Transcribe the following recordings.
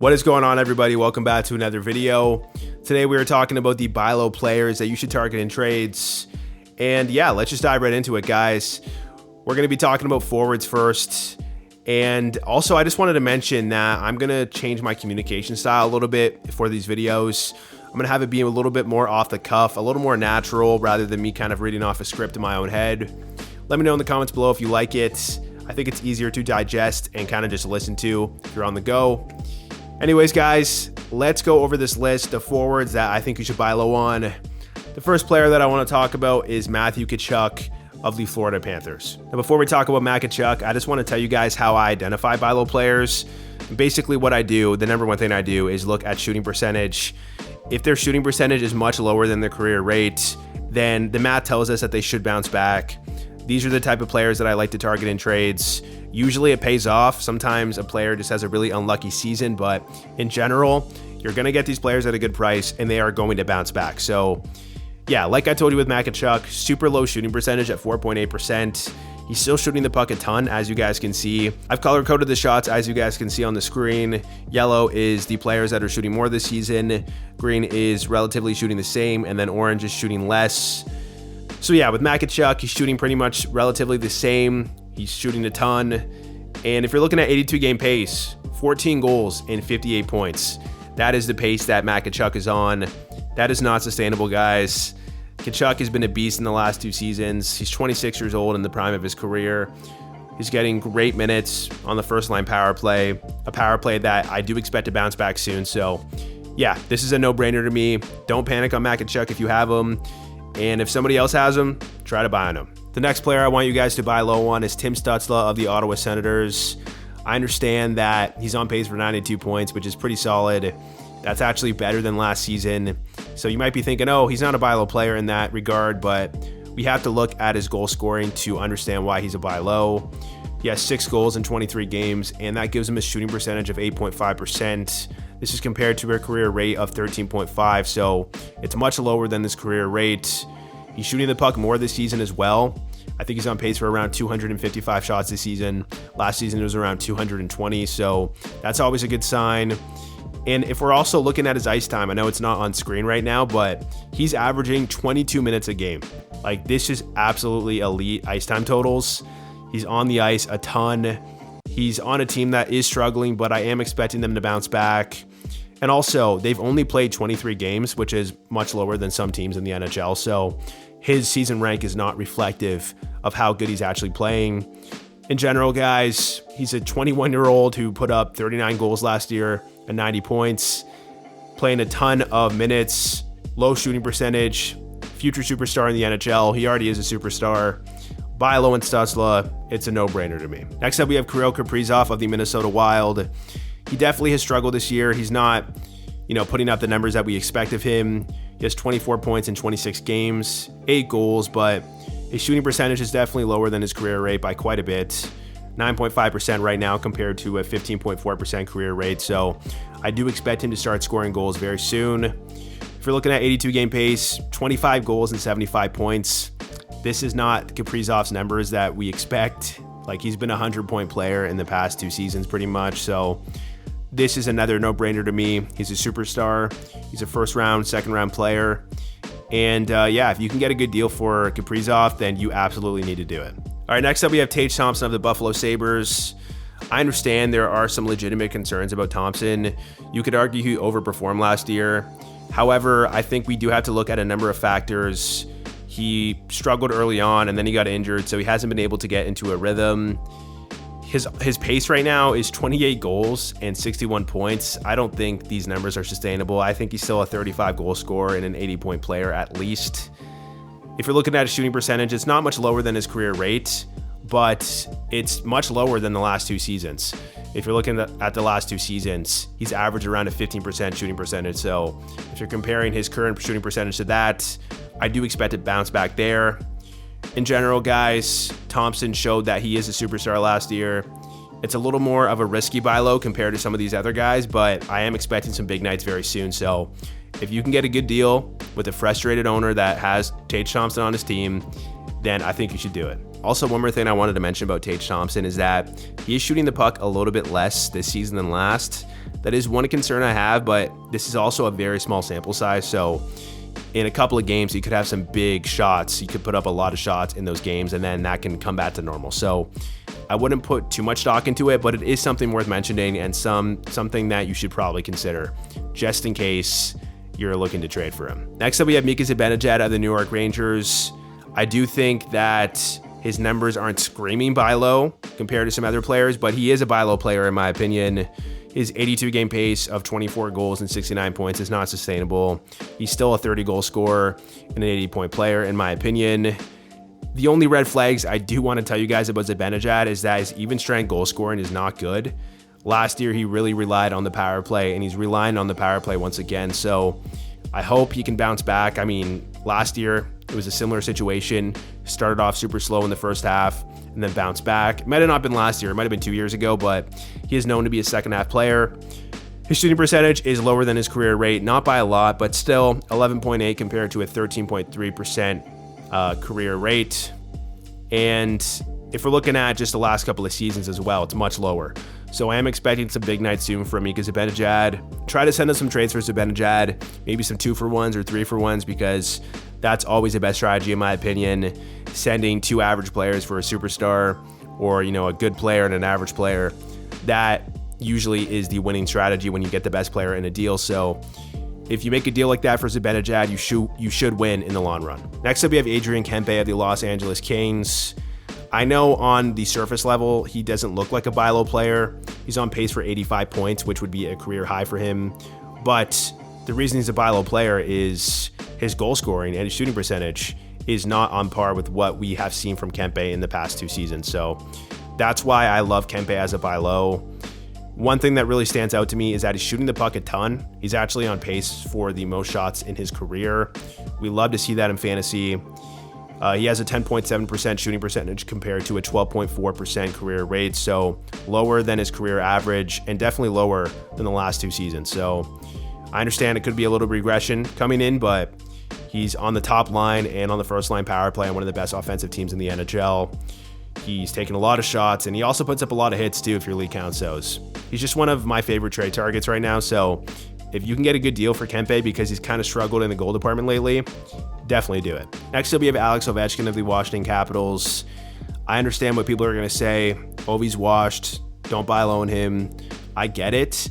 What is going on, everybody? Welcome back to another video. Today we are talking about the buy low players that you should target in trades. And yeah, let's just dive right into it, guys. We're going to be talking about forwards first. And also, I just wanted to mention that I'm going to change my communication style a little bit for these videos. I'm going to have it be a little bit more off the cuff, a little more natural, rather than me kind of reading off a script in my own head. Let me know in the comments below if you like it. I think it's easier to digest and kind of just listen to if you're on the go. Anyways, guys, let's go over this list of forwards that I think you should buy low on. The first player that I want to talk about is Matthew Tkachuk of the Florida Panthers. Now, before we talk about Matt Tkachuk, I just want to tell you guys how I identify buy low players. Basically, what I do, the number one thing I do is look at shooting percentage. If their shooting percentage is much lower than their career rate, then the math tells us that they should bounce back. These are the type of players that I like to target in trades. Usually it pays off. Sometimes a player just has a really unlucky season, but in general, you're going to get these players at a good price and they are going to bounce back. So yeah, like I told you with Mika Zibanejad, super low shooting percentage at 4.8%. He's still shooting the puck a ton, as you guys can see. I've color-coded the shots, as you guys can see on the screen. Yellow is the players that are shooting more this season. Green is relatively shooting the same, and then orange is shooting less. So yeah, with Mika Zibanejad, he's shooting pretty much relatively the same. He's shooting a ton. And if you're looking at 82 game pace, 14 goals and 58 points, that is the pace that Mika Zibanejad is on. That is not sustainable, guys. Tkachuk has been a beast in the last two seasons. He's 26 years old in the prime of his career. He's getting great minutes on the first line power play, a power play that I do expect to bounce back soon. So yeah, this is a no-brainer to me. Don't panic on Mika Zibanejad if you have him. And if somebody else has him, try to buy on him. The next player I want you guys to buy low on is Tim Stutzle of the Ottawa Senators. I understand that he's on pace for 92 points, which is pretty solid. That's actually better than last season. So you might be thinking, oh, he's not a buy low player in that regard, but we have to look at his goal scoring to understand why he's a buy low. He has 6 goals in 23 games, and that gives him a shooting percentage of 8.5%. This is compared to a career rate of 13.5, so it's much lower than this career rate. He's shooting the puck more this season as well. I think he's on pace for around 255 shots this season. Last season it was around 220, so that's always a good sign. And if we're also looking at his ice time, I know it's not on screen right now, but he's averaging 22 minutes a game. Like, this is absolutely elite ice time totals. He's on the ice a ton. He's on a team that is struggling, but I am expecting them to bounce back. And also, they've only played 23 games, which is much lower than some teams in the NHL. So his season rank is not reflective of how good he's actually playing. In general, guys, he's a 21-year-old who put up 39 goals last year and 90 points, playing a ton of minutes, low shooting percentage, future superstar in the NHL. He already is a superstar. Buy low in Stutzle, it's a no-brainer to me. Next up, we have Kirill Kaprizov of the Minnesota Wild. He definitely has struggled this year. He's not, putting up the numbers that we expect of him. He has 24 points in 26 games, 8 goals, but his shooting percentage is definitely lower than his career rate by quite a bit. 9.5% right now compared to a 15.4% career rate. So I do expect him to start scoring goals very soon. If you're looking at 82 game pace, 25 goals and 75 points. This is not Kaprizov's numbers that we expect. Like, he's been a 100-point player in the past 2 seasons pretty much. So this is another no-brainer to me. He's a superstar. He's a first-round, second-round player. And yeah, if you can get a good deal for Kaprizov, then you absolutely need to do it. All right, next up we have Tage Thompson of the Buffalo Sabres. I understand there are some legitimate concerns about Thompson. You could argue he overperformed last year. However, I think we do have to look at a number of factors. He struggled early on and then he got injured, so he hasn't been able to get into a rhythm. His pace right now is 28 goals and 61 points. I don't think these numbers are sustainable. I think he's still a 35 goal scorer and an 80-point player at least. If you're looking at his shooting percentage, it's not much lower than his career rate, but it's much lower than the last 2 seasons. If you're looking at the last 2 seasons, he's averaged around a 15% shooting percentage. So if you're comparing his current shooting percentage to that, I do expect to bounce back there. In general, guys, Thompson showed that he is a superstar last year. It's a little more of a risky buy low compared to some of these other guys, but I am expecting some big nights very soon. So if you can get a good deal with a frustrated owner that has Tage Thompson on his team, then I think you should do it. Also, one more thing I wanted to mention about Tage Thompson is that he is shooting the puck a little bit less this season than last. That is one concern I have, but this is also a very small sample size. So in a couple of games, he could have some big shots. He could put up a lot of shots in those games, and then that can come back to normal. So I wouldn't put too much stock into it, but it is something worth mentioning and something that you should probably consider just in case you're looking to trade for him. Next up, we have Mika Zibanejad of the New York Rangers. I do think that his numbers aren't screaming buy low compared to some other players, but he is a buy low player in my opinion. His 82-game pace of 24 goals and 69 points is not sustainable. He's still a 30-goal scorer and an 80-point player, in my opinion. The only red flags I do want to tell you guys about Zibanejad is that his even-strength goal scoring is not good. Last year, he really relied on the power play, and he's relying on the power play once again. So I hope he can bounce back. I mean, last year, it was a similar situation. Started off super slow in the first half and then bounced back. It might have not been last year. It might have been 2 years ago, but he is known to be a second half player. His shooting percentage is lower than his career rate, not by a lot, but still 11.8 compared to a 13.3% career rate. And if we're looking at just the last couple of seasons as well, it's much lower. So I am expecting some big nights soon from Mika Zibanejad. Try to send us some trades for Zibanejad, maybe some 2-for-1s or 3-for-1s, because that's always the best strategy in my opinion. Sending 2 average players for a superstar, or a good player and an average player, that usually is the winning strategy when you get the best player in a deal. So if you make a deal like that for Zibanejad, you should win in the long run. Next up, we have Adrian Kempe of the Los Angeles Kings. I know on the surface level, he doesn't look like a buy low player. He's on pace for 85 points, which would be a career high for him. But the reason he's a buy low player is his goal scoring and his shooting percentage is not on par with what we have seen from Kempe in the past 2 seasons. So that's why I love Kempe as a buy low. One thing that really stands out to me is that he's shooting the puck a ton. He's actually on pace for the most shots in his career. We love to see that in fantasy. He has a 10.7% shooting percentage compared to a 12.4% career rate, so lower than his career average and definitely lower than the last 2 seasons. So I understand it could be a little regression coming in, but he's on the top line and on the first line power play on one of the best offensive teams in the NHL. He's taken a lot of shots, and he also puts up a lot of hits too if your league counts those. He's just one of my favorite trade targets right now, so if you can get a good deal for Kempe because he's kind of struggled in the goal department lately, definitely do it. Next up, we have Alex Ovechkin of the Washington Capitals. I understand what people are going to say. Ovi's washed. Don't buy low on him. I get it,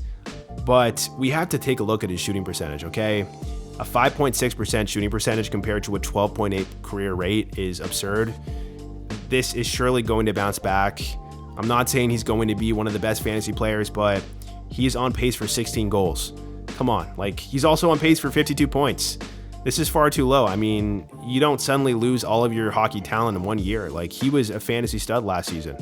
but we have to take a look at his shooting percentage, okay? A 5.6% shooting percentage compared to a 12.8 career rate is absurd. This is surely going to bounce back. I'm not saying he's going to be one of the best fantasy players, but he's on pace for 16 goals. Come on, he's also on pace for 52 points. This is far too low. I mean, you don't suddenly lose all of your hockey talent in 1 year. He was a fantasy stud last season.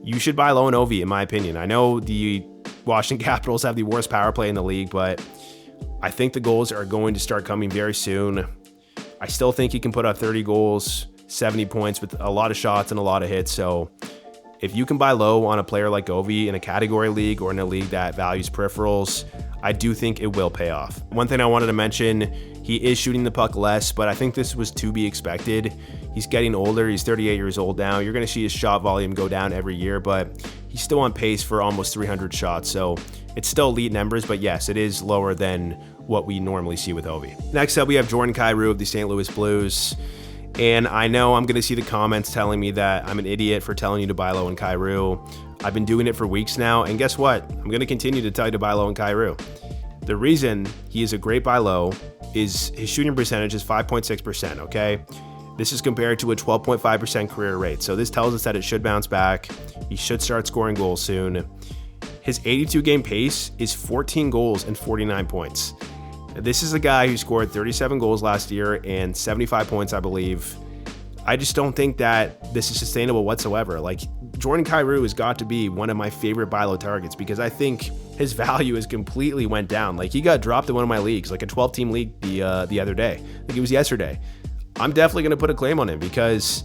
You should buy low on Ovi, in my opinion. I know the Washington Capitals have the worst power play in the league, but I think the goals are going to start coming very soon. I still think he can put up 30 goals, 70 points with a lot of shots and a lot of hits. So if you can buy low on a player like Ovi in a category league or in a league that values peripherals, I do think it will pay off. One thing I wanted to mention, he is shooting the puck less, but I think this was to be expected. He's getting older. He's 38 years old now. You're going to see his shot volume go down every year, but he's still on pace for almost 300 shots. So it's still elite numbers, but yes, it is lower than what we normally see with Ovi. Next up, we have Jordan Kyrou of the St. Louis Blues. And I know I'm going to see the comments telling me that I'm an idiot for telling you to buy low in Kyrou. I've been doing it for weeks now, and guess what? I'm going to continue to tell you to buy low in Kyrou. The reason he is a great buy low is his shooting percentage is 5.6%, okay? This is compared to a 12.5% career rate, so this tells us that it should bounce back. He should start scoring goals soon. His 82-game pace is 14 goals and 49 points. This is a guy who scored 37 goals last year and 75 points, I believe. I just don't think that this is sustainable whatsoever. Jordan Kyrou has got to be one of my favorite buy low targets because I think his value has completely went down. He got dropped in one of my leagues, a 12-team league the other day. I think it was yesterday. I'm definitely going to put a claim on him because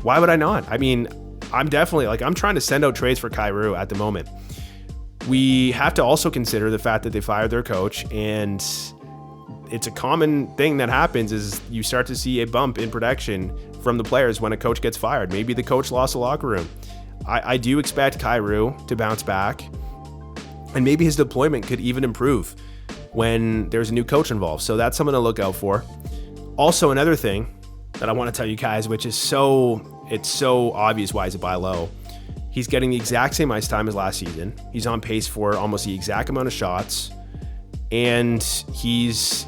why would I not? I mean, I'm definitely, I'm trying to send out trades for Kyrou at the moment. We have to also consider the fact that they fired their coach, and it's a common thing that happens is you start to see a bump in production from the players when a coach gets fired. Maybe the coach lost the locker room. I do expect Kyrou to bounce back. And maybe his deployment could even improve when there's a new coach involved. So that's something to look out for. Also, another thing that I want to tell you guys, which is it's so obvious why he's a buy low. He's getting the exact same ice time as last season. He's on pace for almost the exact amount of shots. And he's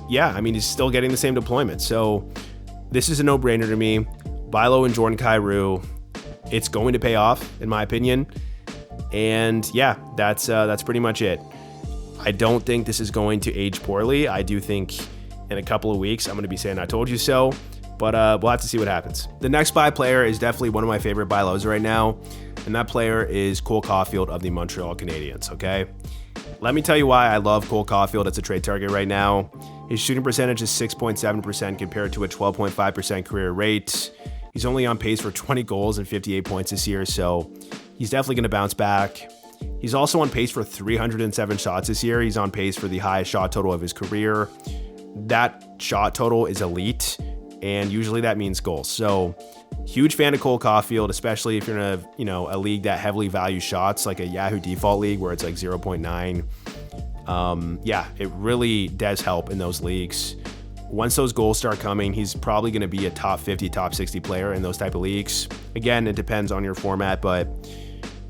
still getting the same deployment. So this is a no-brainer to me. Buy low in Jordan Kyrou. It's going to pay off, in my opinion. And yeah, that's pretty much it. I don't think this is going to age poorly. I do think in a couple of weeks, I'm going to be saying I told you so. But we'll have to see what happens. The next buy player is definitely one of my favorite buy lows right now. And that player is Caufield of the Montreal Canadiens, okay? Let me tell you why I love Caufield as a trade target right now. His shooting percentage is 6.7% compared to a 12.5% career rate. He's only on pace for 20 goals and 58 points this year, so he's definitely going to bounce back. He's also on pace for 307 shots this year. He's on pace for the highest shot total of his career. That shot total is elite, and usually that means goals. So huge fan of Caufield, especially if you're in a league that heavily values shots, like a Yahoo default league where it's like 0.9. It really does help in those leagues. Once those goals start coming, he's probably going to be a top 50, top 60 player in those type of leagues. Again, it depends on your format, but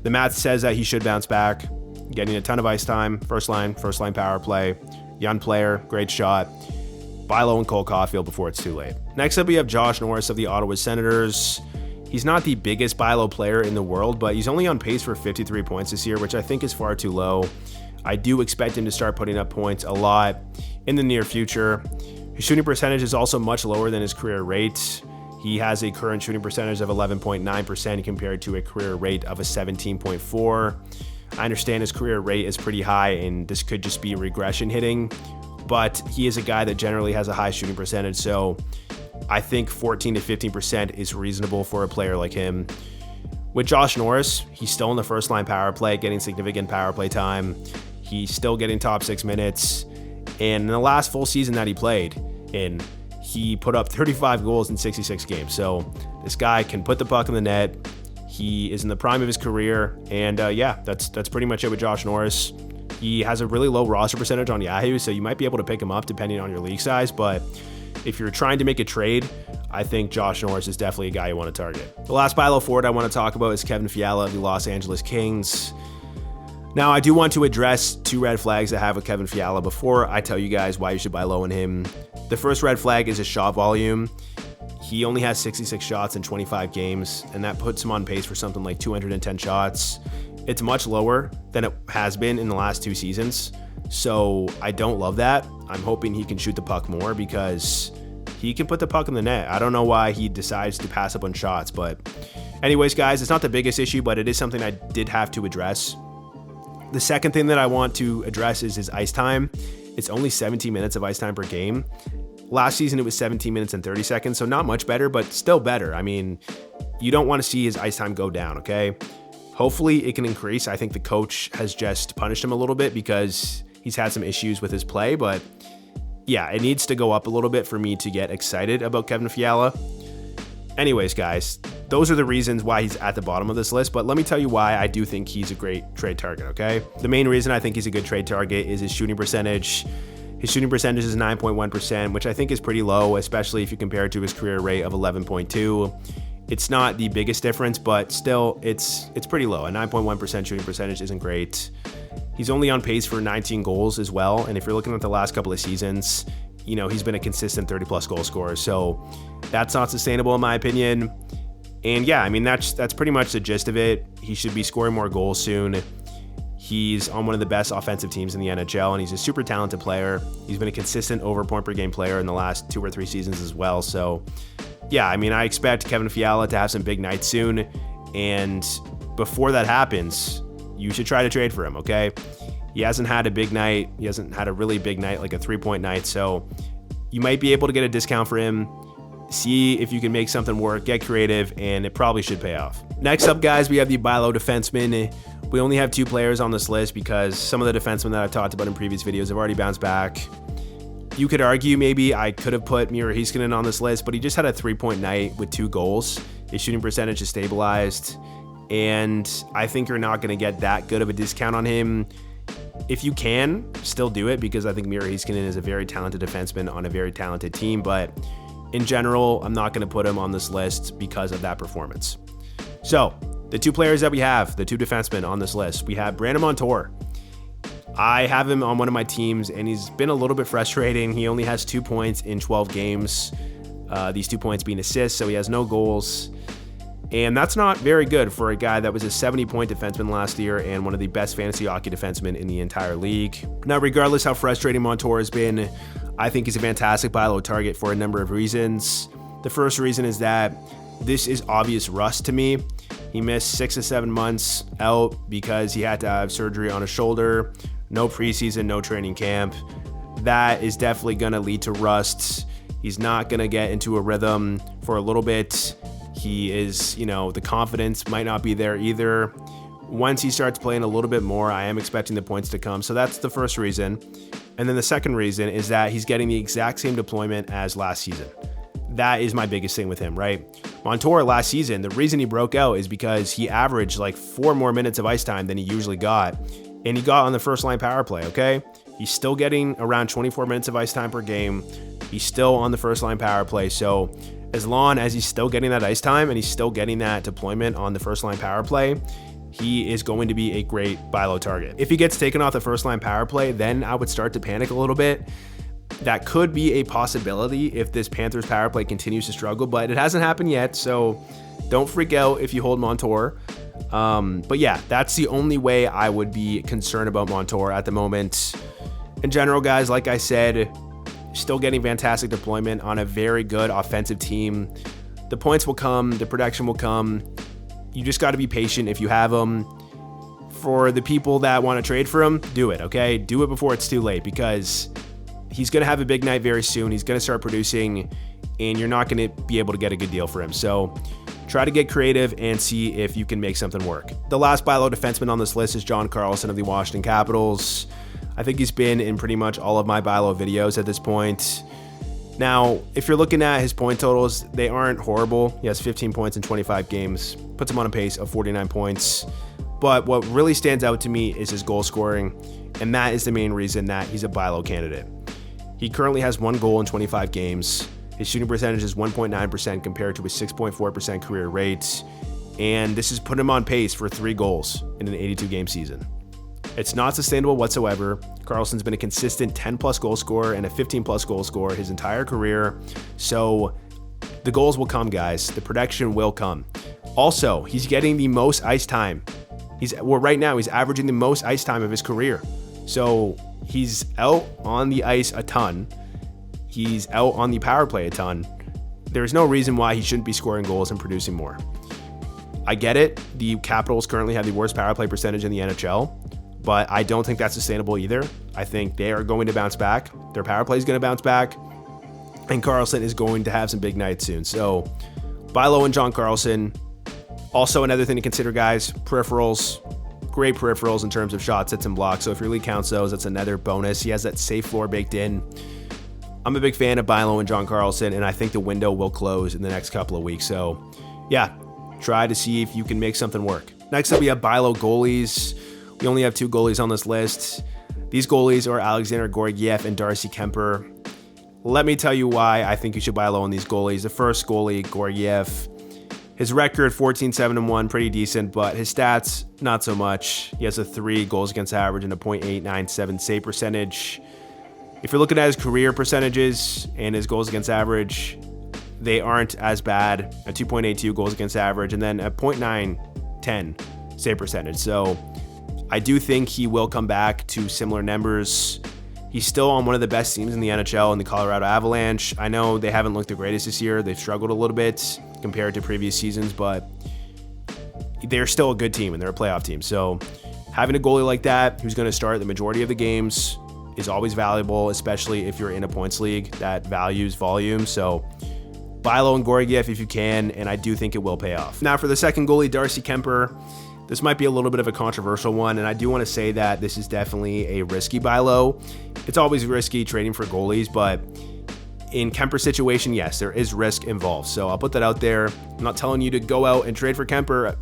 the math says that he should bounce back, getting a ton of ice time, first line power play, young player, great shot. Buy low in Caufield before it's too late. Next up, we have Josh Norris of the Ottawa Senators. He's not the biggest buy low player in the world, but he's only on pace for 53 points this year, which I think is far too low. I do expect him to start putting up points a lot in the near future. His shooting percentage is also much lower than his career rate. He has a current shooting percentage of 11.9% compared to a career rate of a 17.4. I understand his career rate is pretty high, and this could just be regression hitting, but he is a guy that generally has a high shooting percentage, so I think 14 to 15% is reasonable for a player like him. With Josh Norris, he's still in the first line power play, getting significant power play time. He's still getting top 6 minutes. And in the last full season that he played in, he put up 35 goals in 66 games. So this guy can put the puck in the net. He is in the prime of his career. And that's pretty much it with Josh Norris. He has a really low roster percentage on Yahoo, so you might be able to pick him up depending on your league size. But if you're trying to make a trade, I think Josh Norris is definitely a guy you want to target. The last buy low forward I want to talk about is Kevin Fiala of the Los Angeles Kings. Now, I do want to address 2 red flags I have with Kevin Fiala before I tell you guys why you should buy low in him. The first red flag is his shot volume. He only has 66 shots in 25 games, and that puts him on pace for something like 210 shots. It's much lower than it has been in the last 2 seasons, so I don't love that. I'm hoping he can shoot the puck more because he can put the puck in the net. I don't know why he decides to pass up on shots, but anyways, guys, it's not the biggest issue, but it is something I did have to address. The second thing that I want to address is his ice time. It's only 17 minutes of ice time per game. Last season, it was 17 minutes and 30 seconds, so not much better, but still better. I mean, you don't want to see his ice time go down, okay? Hopefully, it can increase. I think the coach has just punished him a little bit because he's had some issues with his play, but yeah, it needs to go up a little bit for me to get excited about Kevin Fiala. Anyways, guys, those are the reasons why he's at the bottom of this list, but let me tell you why I do think he's a great trade target, okay? The main reason I think he's a good trade target is his shooting percentage. His shooting percentage is 9.1%, which I think is pretty low, especially if you compare it to his career rate of 11.2. It's not the biggest difference, but still, it's pretty low. A 9.1% shooting percentage isn't great. He's only on pace for 19 goals as well, and if you're looking at the last couple of seasons, he's been a consistent 30-plus goal scorer, so that's not sustainable in my opinion. And yeah, I mean, that's pretty much the gist of it. He should be scoring more goals soon. He's on one of the best offensive teams in the NHL, and he's a super talented player. He's been a consistent over point per game player in the last 2 or 3 seasons as well. So yeah, I mean, I expect Kevin Fiala to have some big nights soon. And before that happens, you should try to trade for him, okay? He hasn't had a big night. He hasn't had a really big night, like a 3-point night. So you might be able to get a discount for him. See if you can make something work, get creative, and it probably should pay off. Next up, guys, we have the buy low defenseman. We only have 2 players on this list because some of the defensemen that I've talked about in previous videos have already bounced back. You could argue maybe I could have put Miro Heiskanen on this list, but he just had a 3-point night with 2 goals. His shooting percentage is stabilized, and I think you're not going to get that good of a discount on him. if you can, still do it, because I think Miro Heiskanen is a very talented defenseman on a very talented team. But in general, I'm not going to put him on this list because of that performance. So the two players that we have, the two defensemen on this list, we have Brandon Montour. I have him on one of my teams, and he's been a little bit frustrating. He only has 2 points in 12 games. These 2 points being assists, so he has no goals. And that's not very good for a guy that was a 70-point defenseman last year and one of the best fantasy hockey defensemen in the entire league. Now, regardless how frustrating Montour has been, I think he's a fantastic buy low target for a number of reasons. The first reason is that this is obvious rust to me. He missed 6 to 7 months out because he had to have surgery on his shoulder. No preseason, no training camp. That is definitely going to lead to rust. He's not going to get into a rhythm for a little bit. He is, the confidence might not be there either. Once he starts playing a little bit more, I am expecting the points to come. So that's the first reason. And then the second reason is that he's getting the exact same deployment as last season. That is my biggest thing with him, right? Montour last season, the reason he broke out is because he averaged like 4 more minutes of ice time than he usually got. And he got on the first line power play, okay? He's still getting around 24 minutes of ice time per game. He's still on the first line power play. So as long as he's still getting that ice time and he's still getting that deployment on the first line power play, he is going to be a great buy low target. If he gets taken off the first line power play, then I would start to panic a little bit. That could be a possibility if this Panthers power play continues to struggle, but it hasn't happened yet. So don't freak out if you hold Montour. But yeah, that's the only way I would be concerned about Montour at the moment. In general, guys, like I said, still getting fantastic deployment on a very good offensive team. The points will come, the production will come. You just got to be patient if you have them. For the people that want to trade for him, do it, okay? Do it before it's too late, because he's going to have a big night very soon. He's going to start producing, and you're not going to be able to get a good deal for him. So try to get creative and see if you can make something work. The last buy low defenseman on this list is John Carlson of the Washington Capitals. I think he's been in pretty much all of my buy low videos at this point. Now, if you're looking at his point totals, they aren't horrible. He has 15 points in 25 games, puts him on a pace of 49 points. But what really stands out to me is his goal scoring, and that is the main reason that he's a buy low candidate. He currently has 1 goal in 25 games. His shooting percentage is 1.9% compared to his 6.4% career rate, and this has put him on pace for 3 goals in an 82-game season. It's not sustainable whatsoever. Carlson's been a consistent 10-plus goal scorer and a 15-plus goal scorer his entire career. So the goals will come, guys. The production will come. Also, he's getting the most ice time. Right now, he's averaging the most ice time of his career. So he's out on the ice a ton. He's out on the power play a ton. There's no reason why he shouldn't be scoring goals and producing more. I get it. The Capitals currently have the worst power play percentage in the NHL. But I don't think that's sustainable either. I think they are going to bounce back. Their power play is going to bounce back. And Carlson is going to have some big nights soon. So buy low in John Carlson. Also, another thing to consider, guys, peripherals. Great peripherals in terms of shots, hits, and blocks. So if your league counts those, that's another bonus. He has that safe floor baked in. I'm a big fan of buy low in John Carlson, and I think the window will close in the next couple of weeks. So yeah, try to see if you can make something work. Next up, we have buy low goalies. We only have 2 goalies on this list. These goalies are Alexandar Georgiev and Darcy Kuemper. Let me tell you why I think you should buy low on these goalies. The first goalie, Georgiev, his record 14-7-1, pretty decent, but his stats, not so much. He has a 3 goals against average and a .897 save percentage. If you're looking at his career percentages and his goals against average, they aren't as bad. A 2.82 goals against average and then a .910 save percentage. So I do think he will come back to similar numbers. He's still on one of the best teams in the NHL in the Colorado Avalanche. I know they haven't looked the greatest this year. They've struggled a little bit compared to previous seasons, but they're still a good team and they're a playoff team. So having a goalie like that who's going to start the majority of the games is always valuable, especially if you're in a points league that values volume. So buy low in Georgiev if you can, and I do think it will pay off. Now for the second goalie, Darcy Kuemper. This might be a little bit of a controversial one, and I do want to say that this is definitely a risky buy low. It's always risky trading for goalies, but in Kuemper's situation, yes, there is risk involved. So I'll put that out there. I'm not telling you to go out and trade for Kuemper.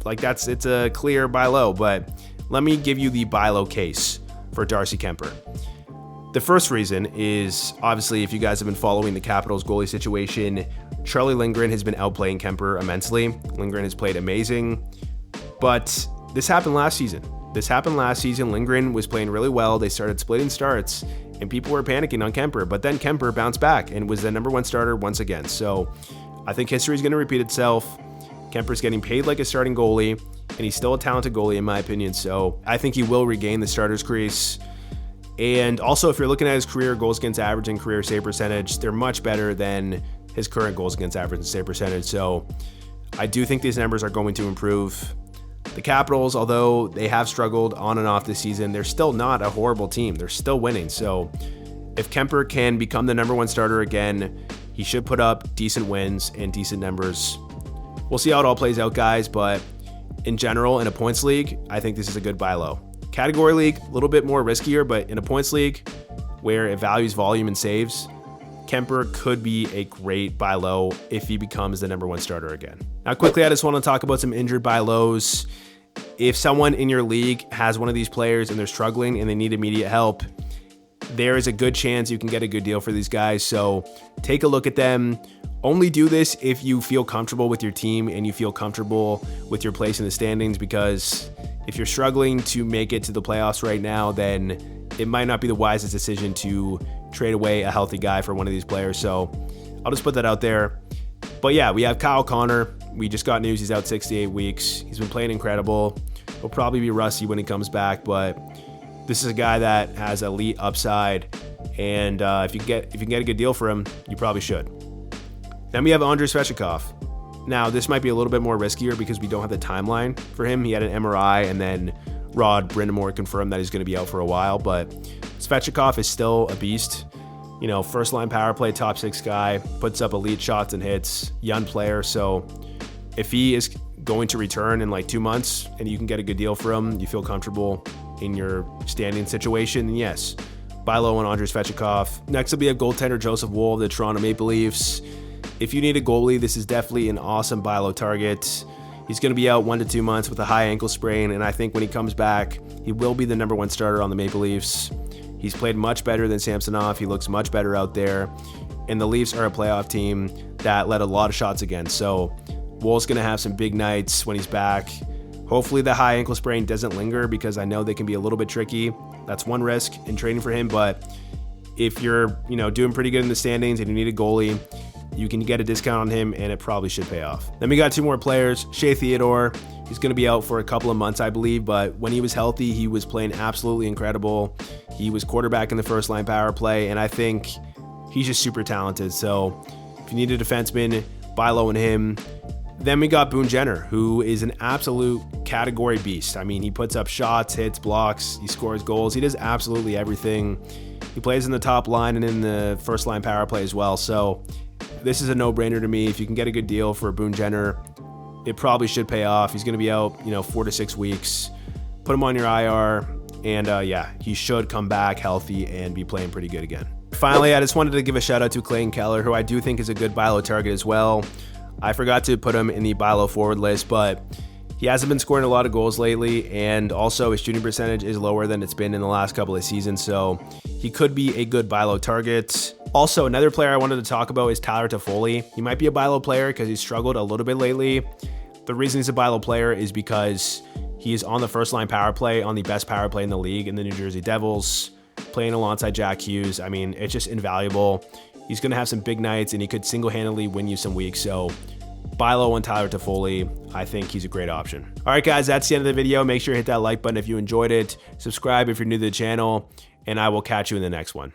It's a clear buy low, but let me give you the buy low case for Darcy Kuemper. The first reason is, obviously, if you guys have been following the Capitals goalie situation, Charlie Lindgren has been outplaying Kuemper immensely. Lindgren has played amazing, but this happened last season. Lindgren was playing really well. They started splitting starts, and people were panicking on Kuemper, but then Kuemper bounced back and was the #1 starter once again. So I think history is going to repeat itself. Kuemper's getting paid like a starting goalie, and he's still a talented goalie in my opinion. So I think he will regain the starter's crease. And also, if you're looking at his career goals against average and career save percentage, they're much better than his current goals against average and save percentage. So I do think these numbers are going to improve. The Capitals, although they have struggled on and off this season, they're still not a horrible team. They're still winning. So if Kuemper can become the #1 starter again, he should put up decent wins and decent numbers. We'll see how it all plays out, guys, but in general, in a points league, I think this is a good buy low. Category league, a little bit more riskier, but in a points league where it values volume and saves, Kuemper could be a great buy low if he becomes the #1 starter again. Now, quickly, I just want to talk about some injured buy lows. If someone in your league has one of these players and they're struggling and they need immediate help, there is a good chance you can get a good deal for these guys. So take a look at them. Only do this if you feel comfortable with your team and you feel comfortable with your place in the standings, because if you're struggling to make it to the playoffs right now, then it might not be the wisest decision to trade away a healthy guy for one of these players. So I'll just put that out there. But yeah, we have Kyle Connor. We just got news he's out 6 to 8 weeks. He's been playing incredible. He'll probably be rusty when he comes back, but this is a guy that has elite upside. And if you can get a good deal for him, you probably should. Then we have Andrei Svechnikov. Now, this might be a little bit more riskier because we don't have the timeline for him. He had an MRI, and then Rod Brindamore confirmed that he's going to be out for a while. But Svechnikov is still a beast. You know, first-line power play, top 6 guy, puts up elite shots and hits, young player. So if he is going to return in like 2 months and you can get a good deal for him, you feel comfortable in your standing situation, then yes, buy low on Andrei Svechnikov. Next will be a goaltender, Joseph Woll of the Toronto Maple Leafs. If you need a goalie, this is definitely an awesome buy low target. He's going to be out 1 to 2 months with a high ankle sprain, and I think when he comes back, he will be the #1 starter on the Maple Leafs. He's played much better than Samsonov. He looks much better out there, and the Leafs are a playoff team that let a lot of shots against. So Woll's going to have some big nights when he's back. Hopefully the high ankle sprain doesn't linger, because I know they can be a little bit tricky. That's one risk in trading for him, but if you're doing pretty good in the standings and you need a goalie, you can get a discount on him, and it probably should pay off. Then we got 2 more players. Shea Theodore. He's going to be out for a couple of months, I believe, but when he was healthy, he was playing absolutely incredible. He was quarterback in the first-line power play, and I think he's just super talented. So if you need a defenseman, buy low on him. Then we got Boone Jenner, who is an absolute category beast. I mean, he puts up shots, hits, blocks, he scores goals. He does absolutely everything. He plays in the top line and in the first-line power play as well. So this is a no-brainer to me. If you can get a good deal for Boone Jenner, it probably should pay off. He's going to be out, 4 to 6 weeks. Put him on your IR, and yeah, he should come back healthy and be playing pretty good again. Finally, I just wanted to give a shout out to Clayton Keller, who I do think is a good buy low target as well. I forgot to put him in the buy low forward list, but he hasn't been scoring a lot of goals lately, and also his shooting percentage is lower than it's been in the last couple of seasons, so he could be a good buy low target. Also, another player I wanted to talk about is Tyler Toffoli. He might be a buy low player because he's struggled a little bit lately. The reason he's a buy low player is because he is on the first line power play, on the best power play in the league in the New Jersey Devils, playing alongside Jack Hughes. I mean, it's just invaluable. He's going to have some big nights, and he could single-handedly win you some weeks. So buy low on Tyler Toffoli. I think he's a great option. All right, guys, that's the end of the video. Make sure to hit that like button if you enjoyed it. Subscribe if you're new to the channel, and I will catch you in the next one.